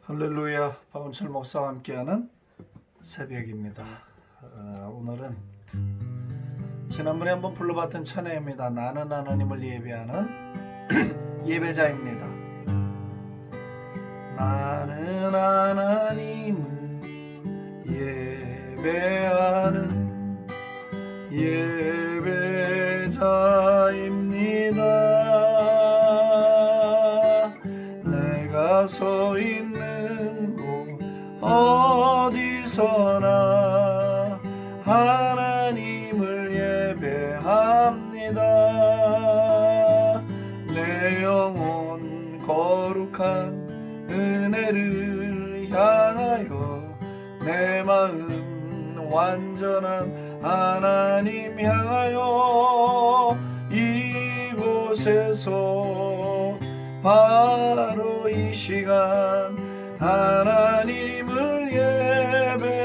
할렐루야, 박은철 목사와 함께하는 새벽입니다. 오늘은 지난번에 한번 불러봤던 찬양입니다. 나는 하나님을 예배하는 예배자입니다. 나는 하나님을 예배하는 예배자입니다. 내가 서 있는 곳 어디서나 하나님을 예배합니다. 내 영혼 거룩한 은혜를 향하여 내 마음 완전한 하나님 향하여 이곳에서 바로 이 시간 하나님을 예배합니다.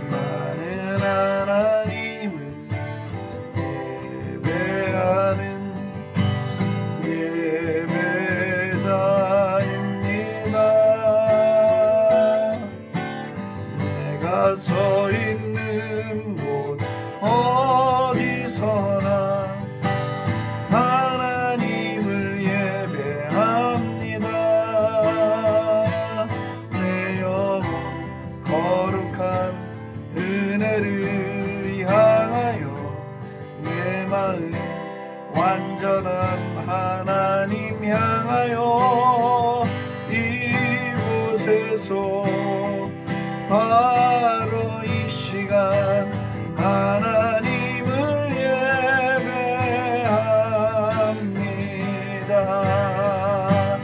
나는 하나님을 예배하는 예배자입니다. 내가 서 있는 곳 어디서나 하나님을 예배합니다. 내 영혼 거룩한 은혜를 향하여 내 마음 완전한 하나님 향하여 이곳에서 바로 이 시간 하나님을 예배합니다.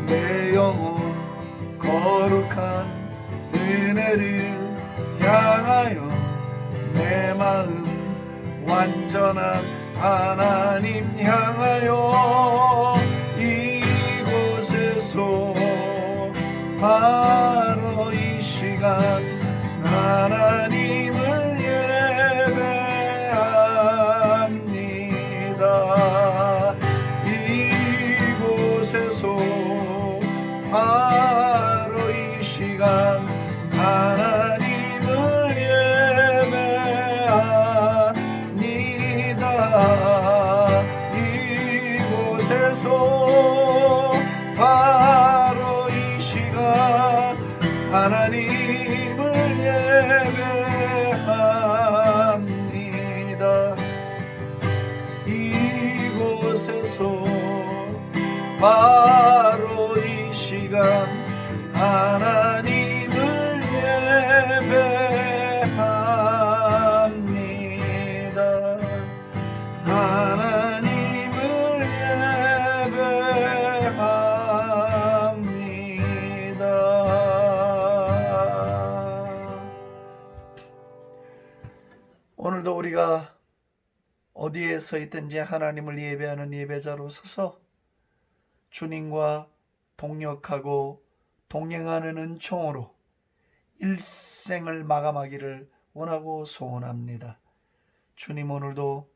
내 영혼 거룩한 은혜를 향하여 내 마음 완전한 하나님 향하여 이곳에서 바로 이 시간 하나님을 예배합니다. 이곳에서 바로 이 시간 하나님을 예배합니다. 이곳에서 바로 이 시간 하나님을 예배합니다. 이곳에서 바로 이 시간 하나님을 예배합니다. 하나님을 예배합니다. 오늘도 우리가 어디에 서 있든지 하나님을 예배하는 예배자로 서서 주님과 동역하고 동행하는 은총으로 일생을 마감하기를 원하고 소원합니다. 주님, 오늘도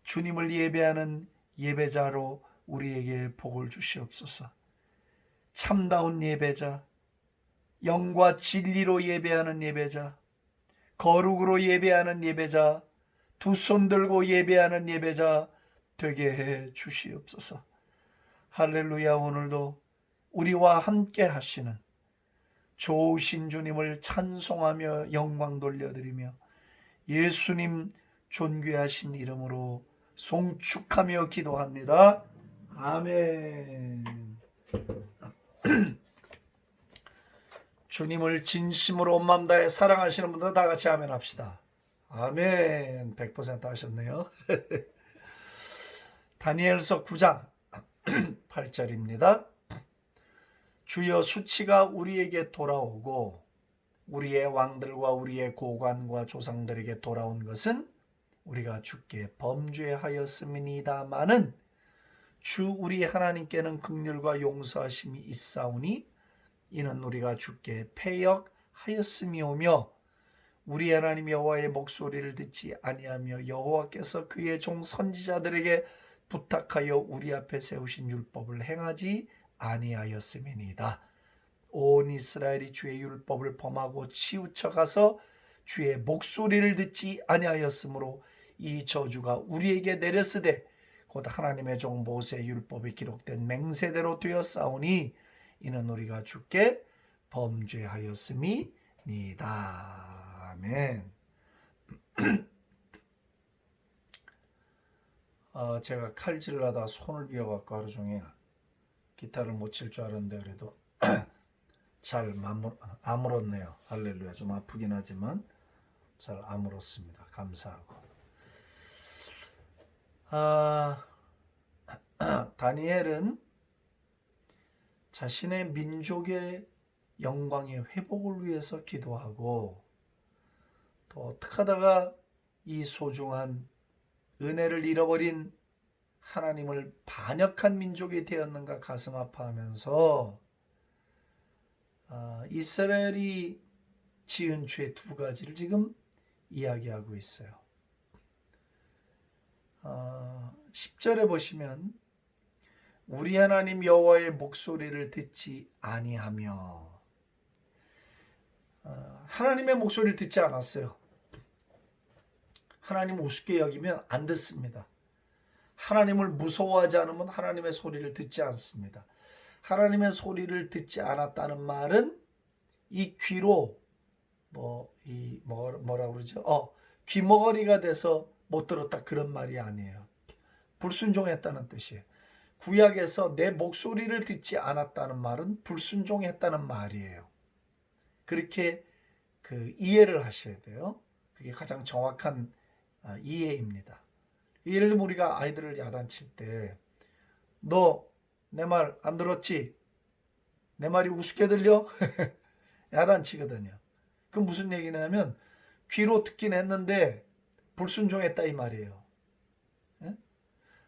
주님을 예배하는 예배자로 우리에게 복을 주시옵소서. 참다운 예배자, 영과 진리로 예배하는 예배자, 거룩으로 예배하는 예배자, 두 손 들고 예배하는 예배자 되게 해 주시옵소서. 할렐루야. 오늘도 우리와 함께 하시는 좋으신 주님을 찬송하며 영광 돌려드리며 예수님 존귀하신 이름으로 송축하며 기도합니다. 아멘. 주님을 진심으로 온 마음 다해 사랑하시는 분들 다 같이 아멘 합시다. 아멘. 100% 하셨네요. 다니엘서 9장 8절입니다. 주여, 수치가 우리에게 돌아오고 우리의 왕들과 우리의 고관과 조상들에게 돌아온 것은 우리가 주께 범죄하였음이니다마는 주 우리 하나님께는 긍휼과 용서하심이 있사오니 이는 우리가 주께 패역하였음이오며 우리 하나님 여호와의 목소리를 듣지 아니하며 여호와께서 그의 종 선지자들에게 부탁하여 우리 앞에 세우신 율법을 행하지 아니하였음이니이다. 온 이스라엘이 주의 율법을 범하고 치우쳐가서 주의 목소리를 듣지 아니하였으므로 이 저주가 우리에게 내렸으되 곧 하나님의 종 모세의 율법에 기록된 맹세대로 되었사오니 이는 우리가 주께 범죄하였음이니이다. 아멘. 제가 칼질하다 손을 비어갖고 하루 종일 기타를 못 칠 줄 알았는데 그래도 잘 아물었네요. 할렐루야. 좀 아프긴 하지만 잘 아물었습니다. 감사하고. 다니엘은 자신의 민족의 영광의 회복을 위해서 기도하고 또 어떻게 하다가 이 소중한 은혜를 잃어버린 하나님을 반역한 민족이 되었는가 가슴 아파하면서 이스라엘이 지은 죄 두 가지를 지금 이야기하고 있어요. 10절에 보시면 우리 하나님 여호와의 목소리를 듣지 아니하며, 하나님의 목소리를 듣지 않았어요. 하나님 우습게 여기면 안 듣습니다. 하나님을 무서워하지 않으면 하나님의 소리를 듣지 않습니다. 하나님의 소리를 듣지 않았다는 말은 이 귀로 뭐라 그러죠? 귀머거리가 돼서 못 들었다 그런 말이 아니에요. 불순종했다는 뜻이에요. 구약에서 내 목소리를 듣지 않았다는 말은 불순종했다는 말이에요. 그렇게 이해를 하셔야 돼요. 그게 가장 정확한 이해입니다. 예를 들면 우리가 아이들을 야단칠 때 너 내 말 안 들었지? 내 말이 우습게 들려? 야단치거든요. 그 무슨 얘기냐면 귀로 듣긴 했는데 불순종했다 이 말이에요.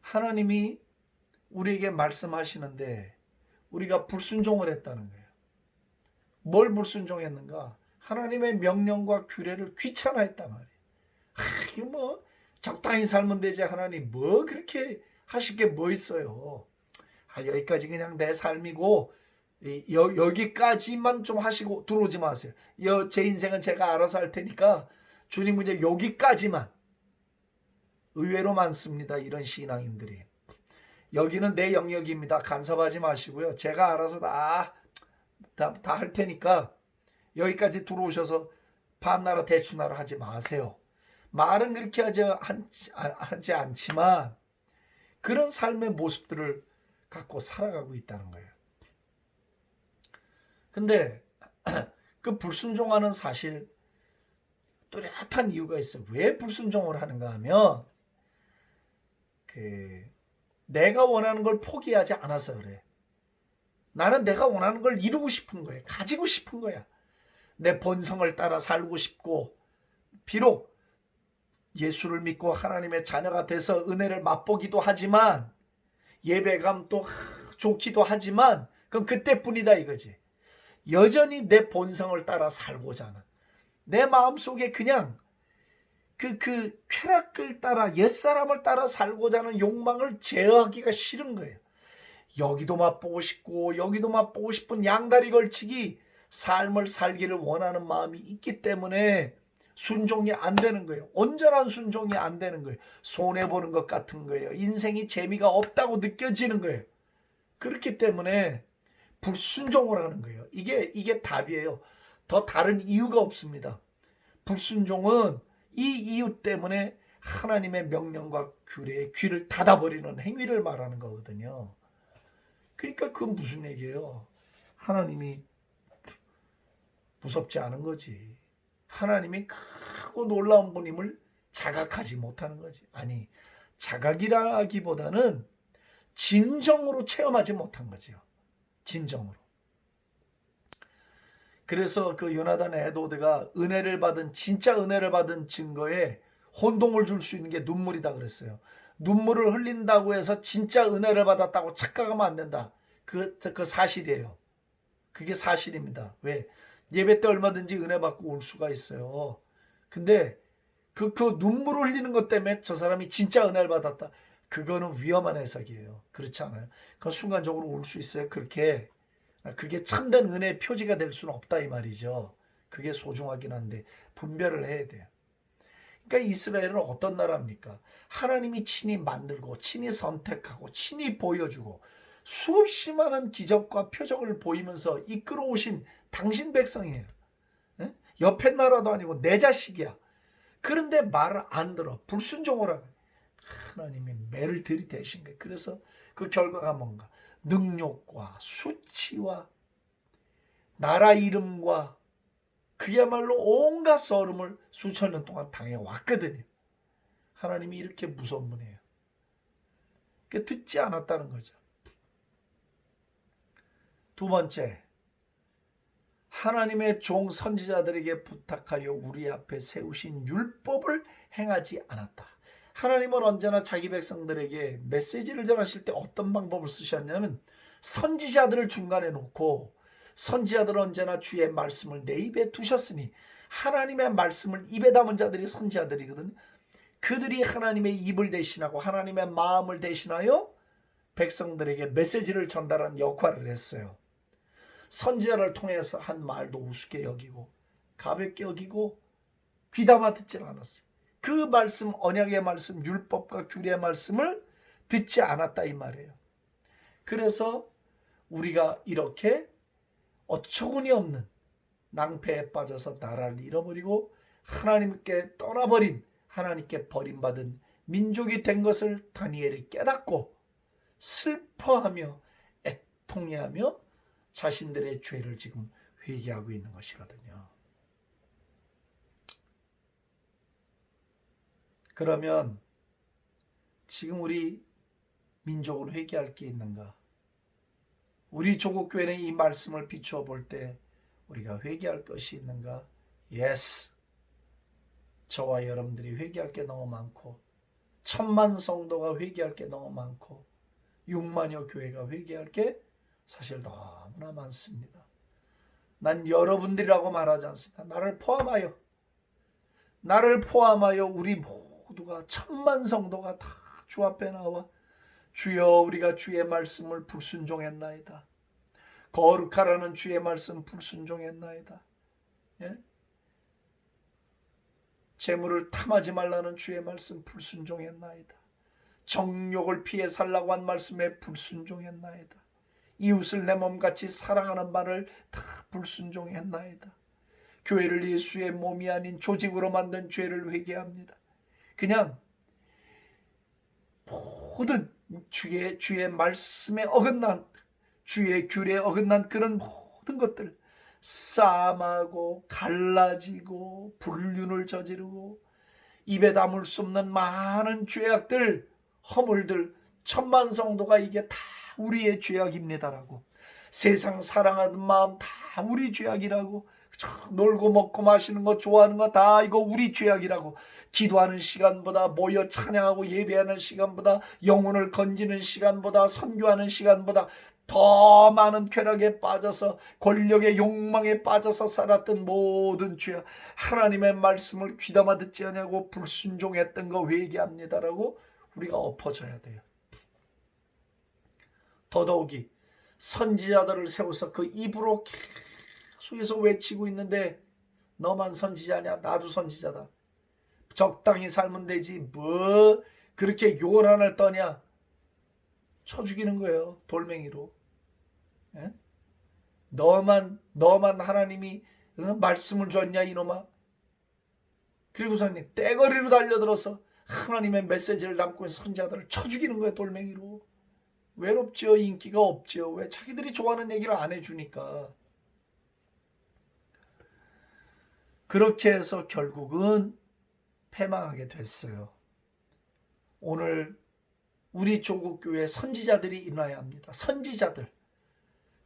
하나님이 우리에게 말씀하시는데 우리가 불순종을 했다는 거예요. 뭘 불순종했는가? 하나님의 명령과 규례를 귀찮아했단 말이에요. 이게 뭐 적당히 살면 되지, 하나님 뭐 그렇게 하실 게 뭐 있어요. 여기까지 그냥 내 삶이고 여기까지만 좀 하시고 들어오지 마세요. 제 인생은 제가 알아서 할 테니까 주님 이제 여기까지만. 의외로 많습니다, 이런 신앙인들이. 여기는 내 영역입니다, 간섭하지 마시고요. 제가 알아서 다 할 테니까 여기까지 들어오셔서 밤나라 대추나라 하지 마세요. 말은 그렇게 하지 않지만 그런 삶의 모습들을 갖고 살아가고 있다는 거예요. 근데 그 불순종하는 사실 뚜렷한 이유가 있어요. 왜 불순종을 하는가 하면 내가 원하는 걸 포기하지 않아서 그래. 나는 내가 원하는 걸 이루고 싶은 거야. 가지고 싶은 거야. 내 본성을 따라 살고 싶고, 비록 예수를 믿고 하나님의 자녀가 돼서 은혜를 맛보기도 하지만, 예배감도 좋기도 하지만 그건 그때뿐이다 이거지. 여전히 내 본성을 따라 살고자 하는, 내 마음속에 그냥 그 쾌락을 따라, 옛사람을 따라 살고자 하는 욕망을 제어하기가 싫은 거예요. 여기도 맛보고 싶고 여기도 맛보고 싶은 양다리 걸치기, 삶을 살기를 원하는 마음이 있기 때문에 순종이 안 되는 거예요. 온전한 순종이 안 되는 거예요. 손해보는 것 같은 거예요. 인생이 재미가 없다고 느껴지는 거예요. 그렇기 때문에 불순종을 하는 거예요. 이게 답이에요. 더 다른 이유가 없습니다. 불순종은 이 이유 때문에 하나님의 명령과 규례에 귀를 닫아버리는 행위를 말하는 거거든요. 그러니까 그건 무슨 얘기예요? 하나님이 무섭지 않은 거지. 하나님이 크고 놀라운 분임을 자각하지 못하는 거지. 아니, 자각이라기보다는 진정으로 체험하지 못한 거죠. 진정으로. 그래서 그 요나단 에도드가 진짜 은혜를 받은 증거에 혼동을 줄 수 있는 게 눈물이다 그랬어요. 눈물을 흘린다고 해서 진짜 은혜를 받았다고 착각하면 안 된다. 그 사실이에요. 그게 사실입니다. 왜? 예배 때 얼마든지 은혜 받고 울 수가 있어요. 근데 그 눈물을 흘리는 것 때문에 저 사람이 진짜 은혜를 받았다, 그거는 위험한 해석이에요. 그렇지 않아요? 그 순간적으로 울 수 있어요. 그게 참된 은혜의 표지가 될 수는 없다 이 말이죠. 그게 소중하긴 한데 분별을 해야 돼요. 그러니까 이스라엘은 어떤 나라입니까? 하나님이 친히 만들고 친히 선택하고 친히 보여주고 수없이 많은 기적과 표적을 보이면서 이끌어오신 당신 백성이에요. 예? 옆에 나라도 아니고 내 자식이야. 그런데 말을 안 들어. 불순종을 하고. 하나님이 매를 들이대신 거예요. 그래서 그 결과가 뭔가? 능욕과 수치와 나라 이름과 그야말로 온갖 썰음을 수천 년 동안 당해왔거든요. 하나님이 이렇게 무서운 분이에요. 듣지 않았다는 거죠. 두 번째, 하나님의 종 선지자들에게 부탁하여 우리 앞에 세우신 율법을 행하지 않았다. 하나님은 언제나 자기 백성들에게 메시지를 전하실 때 어떤 방법을 쓰셨냐면 선지자들을 중간에 놓고 선지자들은 언제나 주의 말씀을 내 입에 두셨으니 하나님의 말씀을 입에 담은 자들이 선지자들이거든요. 그들이 하나님의 입을 대신하고 하나님의 마음을 대신하여 백성들에게 메시지를 전달하는 역할을 했어요. 선지자를 통해서 한 말도 우습게 여기고 가볍게 여기고 귀담아 듣질 않았어요. 그 말씀, 언약의 말씀, 율법과 규례의 말씀을 듣지 않았다 이 말이에요. 그래서 우리가 이렇게 어처구니 없는 낭패에 빠져서 나라를 잃어버리고 하나님께 떠나버린, 하나님께 버림받은 민족이 된 것을 다니엘이 깨닫고 슬퍼하며 애통해하며 자신들의 죄를 지금 회개하고 있는 것이거든요. 그러면 지금 우리 민족은 회개할 게 있는가? 우리 조국교회는 이 말씀을 비추어 볼 때 우리가 회개할 것이 있는가? Yes. 저와 여러분들이 회개할 게 너무 많고 1000만 성도가 회개할 게 너무 많고 6만여 교회가 회개할 게 사실 너무나 많습니다. 난 여러분들이라고 말하지 않습니다. 나를 포함하여 우리 모두가 1000만 성도가 다 주 앞에 나와 주여 우리가 주의 말씀을 불순종했나이다. 거룩하라는 주의 말씀 불순종했나이다. 예? 재물을 탐하지 말라는 주의 말씀 불순종했나이다. 정욕을 피해 살라고 한 말씀에 불순종했나이다. 이웃을 내 몸같이 사랑하는 말을 다 불순종했나이다. 교회를 예수의 몸이 아닌 조직으로 만든 죄를 회개합니다. 그냥 모든 주의 말씀에 어긋난 주의 규례에 어긋난 그런 모든 것들 싸움하고 갈라지고 불륜을 저지르고 입에 담을 수 없는 많은 죄악들 허물들 1000만 성도가 이게 다 우리의 죄악입니다라고 세상 사랑하는 마음 다 우리 죄악이라고 놀고 먹고 마시는 거 좋아하는 거 다 이거 우리 죄악이라고 기도하는 시간보다 모여 찬양하고 예배하는 시간보다 영혼을 건지는 시간보다 선교하는 시간보다 더 많은 쾌락에 빠져서 권력의 욕망에 빠져서 살았던 모든 죄악 하나님의 말씀을 귀담아 듣지 않냐고 불순종했던 거 회개합니다라고 우리가 엎어져야 돼요. 더더욱이 선지자들을 세워서 그 입으로 계속해서 외치고 있는데 너만 선지자냐? 나도 선지자다. 적당히 살면 되지. 뭐 그렇게 요란을 떠냐? 쳐 죽이는 거예요. 돌멩이로. 예? 너만 하나님이 말씀을 줬냐 이놈아. 그리고서는 떼거리로 달려들어서 하나님의 메시지를 담고 있는 선지자들을 쳐 죽이는 거예요. 돌멩이로. 외롭죠. 인기가 없죠. 왜? 자기들이 좋아하는 얘기를 안 해주니까. 그렇게 해서 결국은 패망하게 됐어요. 오늘 우리 조국교회 선지자들이 일어나야 합니다. 선지자들.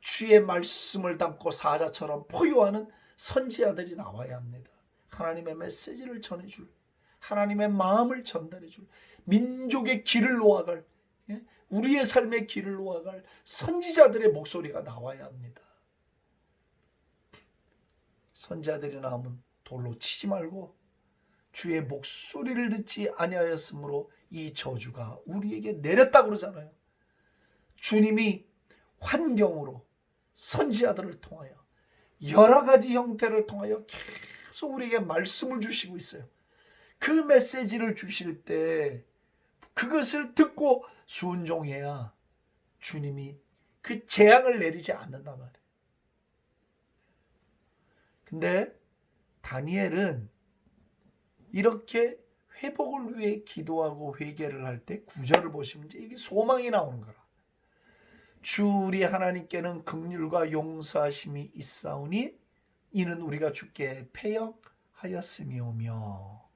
주의 말씀을 담고 사자처럼 포효하는 선지자들이 나와야 합니다. 하나님의 메시지를 전해줄, 하나님의 마음을 전달해줄, 민족의 길을 놓아갈, 우리의 삶의 길을 놓아갈 선지자들의 목소리가 나와야 합니다. 선지자들이 나오면 돌로 치지 말고 주의 목소리를 듣지 아니하였으므로 이 저주가 우리에게 내렸다고 그러잖아요. 주님이 환경으로 선지자들을 통하여 여러 가지 형태를 통하여 계속 우리에게 말씀을 주시고 있어요. 그 메시지를 주실 때 그것을 듣고 순종해야 주님이 그 재앙을 내리지 않는단 말이에요. 근데 다니엘은 이렇게 회복을 위해 기도하고 회개를 할 때 9절을 보시면 이게 소망이 나오는 거라. 주 우리 하나님께는 긍휼과 용서하심이 있사오니 이는 우리가 주께 패역하였음이오며.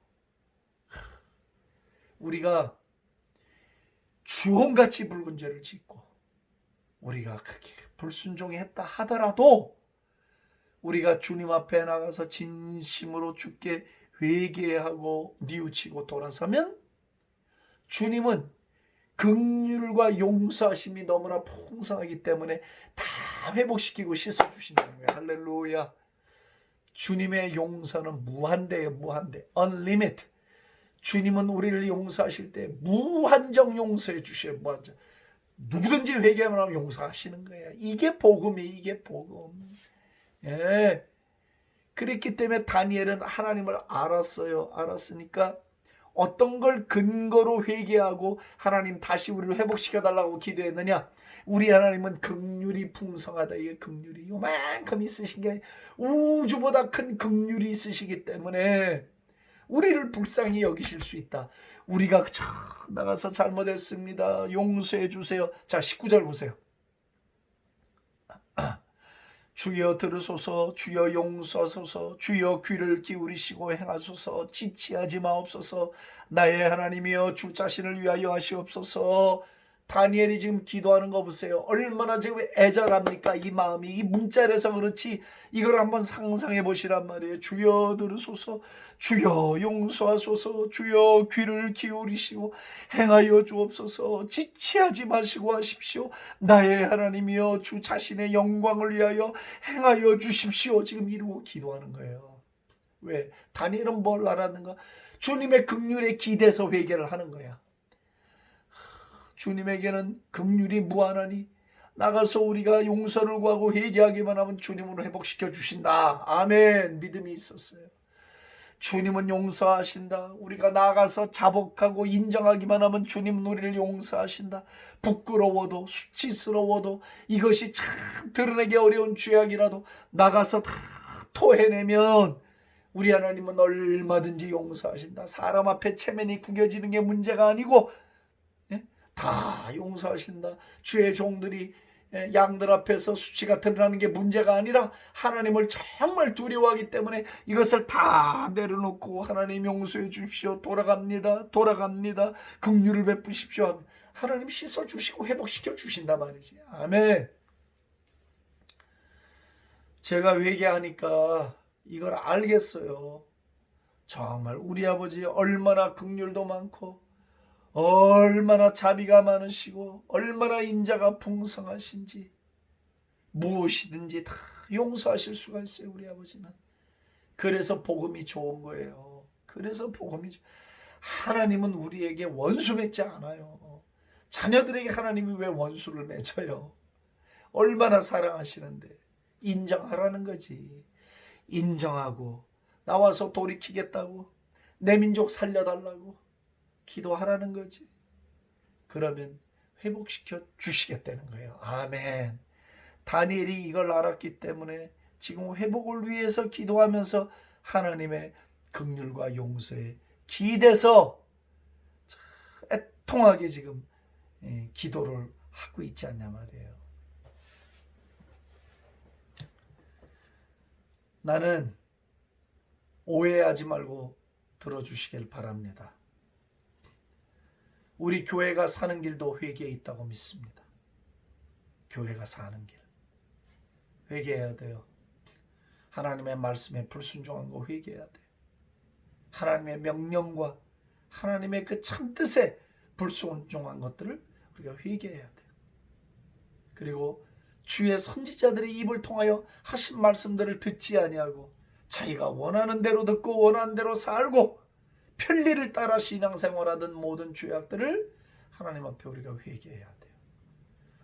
우리가 주홍같이 붉은 죄를 짓고 우리가 그렇게 불순종했다 하더라도 우리가 주님 앞에 나가서 진심으로 주께 회개하고 뉘우치고 돌아서면 주님은 긍휼과 용서하심이 너무나 풍성하기 때문에 다 회복시키고 씻어주신다는 거예요. 할렐루야. 주님의 용서는 무한대예요. 무한대. Unlimited. 주님은 우리를 용서하실 때 무한정 용서해 주셔요. 무한정. 누구든지 회개하면 하면 용서하시는 거예요. 이게 복음이에요. 이게 복음. 예. 그랬기 때문에 다니엘은 하나님을 알았어요. 알았으니까 어떤 걸 근거로 회개하고 하나님 다시 우리를 회복시켜달라고 기도했느냐? 우리 하나님은 긍휼이 풍성하다. 이게 긍휼이 요만큼 있으신 게 우주보다 큰 긍휼이 있으시기 때문에 우리를 불쌍히 여기실 수 있다. 우리가 나가서 잘못했습니다. 용서해 주세요. 자, 19절 보세요. 주여 들으소서, 주여 용서하소서, 주여 귀를 기울이시고 행하소서, 지체하지 마옵소서, 나의 하나님이여 주 자신을 위하여 하시옵소서. 다니엘이 지금 기도하는 거 보세요. 얼마나 지금 애절합니까? 이 마음이. 이 문자라서 그렇지 이걸 한번 상상해 보시란 말이에요. 주여 들으소서, 주여 용서하소서, 주여 귀를 기울이시고 행하여 주옵소서, 지체하지 마시고 하십시오. 나의 하나님이여 주 자신의 영광을 위하여 행하여 주십시오. 지금 이러고 기도하는 거예요. 왜? 다니엘은 뭘 알았는가? 주님의 긍휼에 기대서 회개를 하는 거야. 주님에게는 긍휼이 무한하니 나가서 우리가 용서를 구하고 회개하기만 하면 주님으로 회복시켜 주신다. 아멘. 믿음이 있었어요. 주님은 용서하신다. 우리가 나가서 자복하고 인정하기만 하면 주님은 우리를 용서하신다. 부끄러워도 수치스러워도 이것이 참 드러내기 어려운 죄악이라도 나가서 다 토해내면 우리 하나님은 얼마든지 용서하신다. 사람 앞에 체면이 구겨지는 게 문제가 아니고 다 용서하신다. 주의 종들이 양들 앞에서 수치가 드러나는 게 문제가 아니라 하나님을 정말 두려워하기 때문에 이것을 다 내려놓고 하나님 용서해 주십시오. 돌아갑니다. 긍휼을 베푸십시오. 하나님 씻어주시고 회복시켜 주신단 말이지. 아멘. 제가 회개하니까 이걸 알겠어요. 정말 우리 아버지 얼마나 긍휼도 많고 얼마나 자비가 많으시고 얼마나 인자가 풍성하신지 무엇이든지 다 용서하실 수가 있어요. 우리 아버지는. 그래서 복음이 좋은 거예요. 그래서 복음이 하나님은 우리에게 원수 맺지 않아요. 자녀들에게 하나님이 왜 원수를 맺어요? 얼마나 사랑하시는데. 인정하라는 거지. 인정하고 나와서 돌이키겠다고 내 민족 살려달라고 기도하라는 거지. 그러면 회복시켜 주시겠다는 거예요. 아멘. 다니엘이 이걸 알았기 때문에 지금 회복을 위해서 기도하면서 하나님의 긍휼과 용서에 기대서 애통하게 지금 기도를 하고 있지 않냐 말이에요. 나는 오해하지 말고 들어주시길 바랍니다. 우리 교회가 사는 길도 회개에 있다고 믿습니다. 교회가 사는 길. 회개해야 돼요. 하나님의 말씀에 불순종한 거 회개해야 돼요. 하나님의 명령과 하나님의 그 참뜻에 불순종한 것들을 우리가 회개해야 돼요. 그리고 주의 선지자들의 입을 통하여 하신 말씀들을 듣지 아니하고 자기가 원하는 대로 듣고 원하는 대로 살고 편리를 따라 신앙생활하던 모든 죄악들을 하나님 앞에 우리가 회개해야 돼요.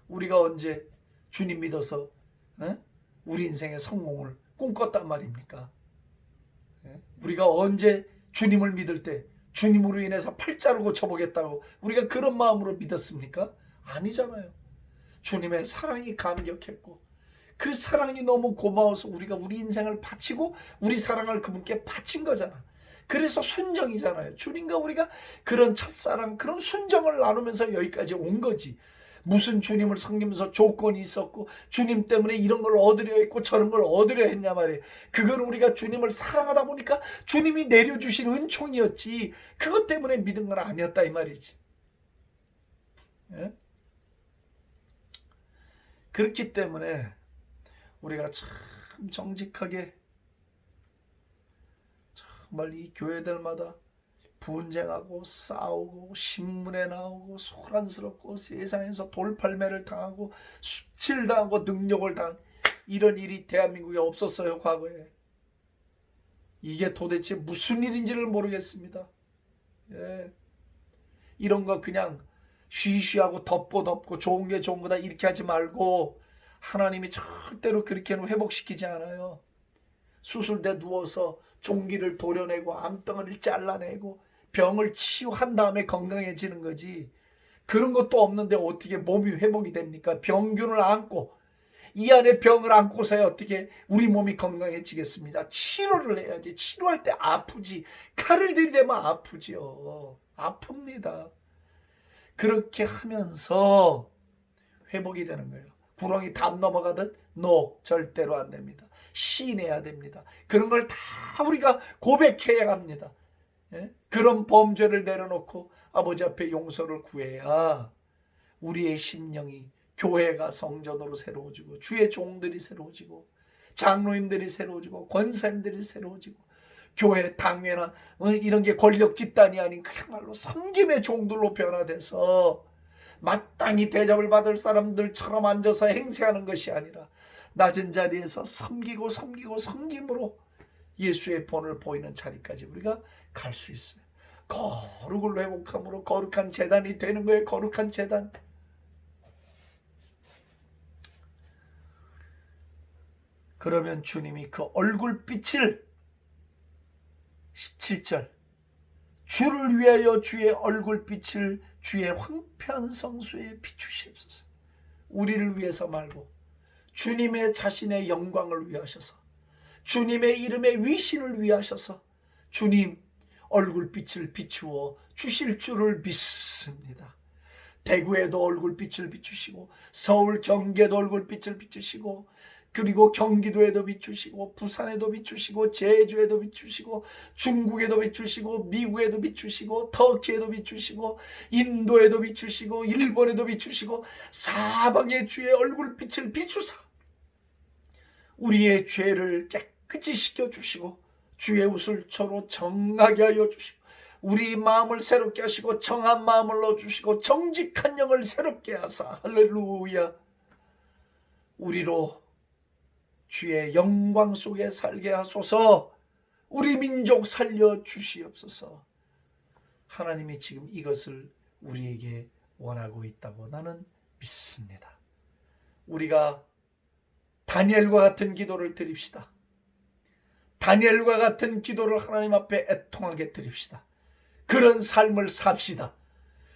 우리가 언제 주님 믿어서 우리 인생의 성공을 꿈꿨단 말입니까? 우리가 언제 주님을 믿을 때 주님으로 인해서 팔자를 고쳐보겠다고 우리가 그런 마음으로 믿었습니까? 아니잖아요. 주님의 사랑이 감격했고 그 사랑이 너무 고마워서 우리가 우리 인생을 바치고 우리 사랑을 그분께 바친 거잖아. 그래서 순정이잖아요. 주님과 우리가 그런 첫사랑, 그런 순정을 나누면서 여기까지 온 거지. 무슨 주님을 섬기면서 조건이 있었고 주님 때문에 이런 걸 얻으려 했고 저런 걸 얻으려 했냐 말이에요. 그건 우리가 주님을 사랑하다 보니까 주님이 내려주신 은총이었지 그것 때문에 믿은 건 아니었다 이 말이지. 예? 그렇기 때문에 우리가 참 정직하게 정말 이 교회들마다 분쟁하고 싸우고 신문에 나오고 소란스럽고 세상에서 돌팔매를 당하고 수치를 당하고 능력을 당한 이런 일이 대한민국에 없었어요. 과거에. 이게 도대체 무슨 일인지를 모르겠습니다. 예. 이런 거 그냥 쉬쉬하고 덮고 좋은 게 좋은 거다 이렇게 하지 말고 하나님이 절대로 그렇게는 회복시키지 않아요. 수술대 누워서 종기를 도려내고 암덩어리를 잘라내고 병을 치유한 다음에 건강해지는 거지. 그런 것도 없는데 어떻게 몸이 회복이 됩니까? 병균을 안고 이 안에 병을 안고서야 어떻게 우리 몸이 건강해지겠습니다. 치료를 해야지. 치료할 때 아프지. 칼을 들이대면 아프지요. 아픕니다. 그렇게 하면서 회복이 되는 거예요. 구렁이 담 넘어가듯 절대로 안 됩니다. 시인해야 됩니다. 그런 걸 다 우리가 고백해야 합니다. 예? 그런 범죄를 내려놓고 아버지 앞에 용서를 구해야 우리의 심령이 교회가 성전으로 새로워지고 주의 종들이 새로워지고 장로님들이 새로워지고 권사님들이 새로워지고 교회 당회나 이런 게 권력 집단이 아닌 그야말로 섬김의 종들로 변화돼서 마땅히 대접을 받을 사람들처럼 앉아서 행세하는 것이 아니라 낮은 자리에서 섬기고 섬김으로 예수의 본을 보이는 자리까지 우리가 갈 수 있어요. 거룩을 회복함으로 거룩한 제단이 되는 거예요. 거룩한 제단. 그러면 주님이 그 얼굴빛을 17절 주를 위하여 주의 얼굴빛을 주의 황폐한 성소에 비추시옵소서. 우리를 위해서 말고 주님의 자신의 영광을 위하셔서 주님의 이름의 위신을 위하셔서 주님 얼굴빛을 비추어 주실 줄을 믿습니다. 대구에도 얼굴빛을 비추시고 서울 경기에도 얼굴빛을 비추시고 그리고 경기도에도 비추시고 부산에도 비추시고 제주에도 비추시고 중국에도 비추시고 미국에도 비추시고 터키에도 비추시고 인도에도 비추시고 일본에도 비추시고 사방에 주의 얼굴빛을 비추사 우리의 죄를 깨끗이 씻겨주시고 주의 우슬초로 정하게 하여 주시고 우리 마음을 새롭게 하시고 정한 마음을 넣어주시고 정직한 영을 새롭게 하사 할렐루야 우리로 주의 영광 속에 살게 하소서. 우리 민족 살려주시옵소서. 하나님이 지금 이것을 우리에게 원하고 있다고 나는 믿습니다. 우리가 다니엘과 같은 기도를 드립시다. 다니엘과 같은 기도를 하나님 앞에 애통하게 드립시다. 그런 삶을 삽시다.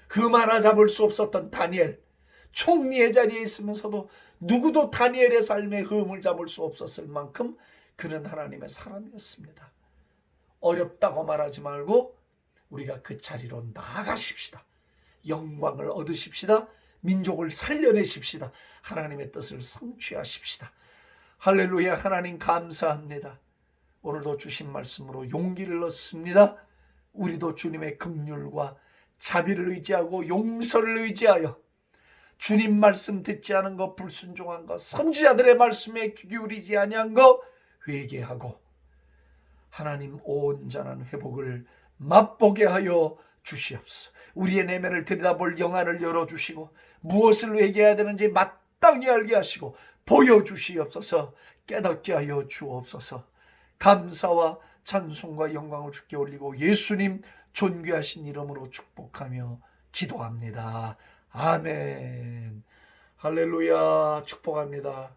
흠 하나 잡을 수 없었던 다니엘, 총리의 자리에 있으면서도 누구도 다니엘의 삶에 흠을 잡을 수 없었을 만큼 그는 하나님의 사람이었습니다. 어렵다고 말하지 말고 우리가 그 자리로 나아가십시다. 영광을 얻으십시다. 민족을 살려내십시다. 하나님의 뜻을 성취하십시다. 할렐루야. 하나님 감사합니다. 오늘도 주신 말씀으로 용기를 얻습니다. 우리도 주님의 긍휼과 자비를 의지하고 용서를 의지하여 주님 말씀 듣지 않은 것, 불순종한 것, 선지자들의 말씀에 귀 기울이지 아니한 것 회개하고 하나님 온전한 회복을 맛보게 하여 주시옵소서. 우리의 내면을 들여다볼 영안을 열어주시고 무엇을 회개해야 되는지 마땅히 알게 하시고 보여주시옵소서. 깨닫게 하여 주옵소서. 감사와 찬송과 영광을 주께 올리고 예수님 존귀하신 이름으로 축복하며 기도합니다. 아멘. 할렐루야. 축복합니다.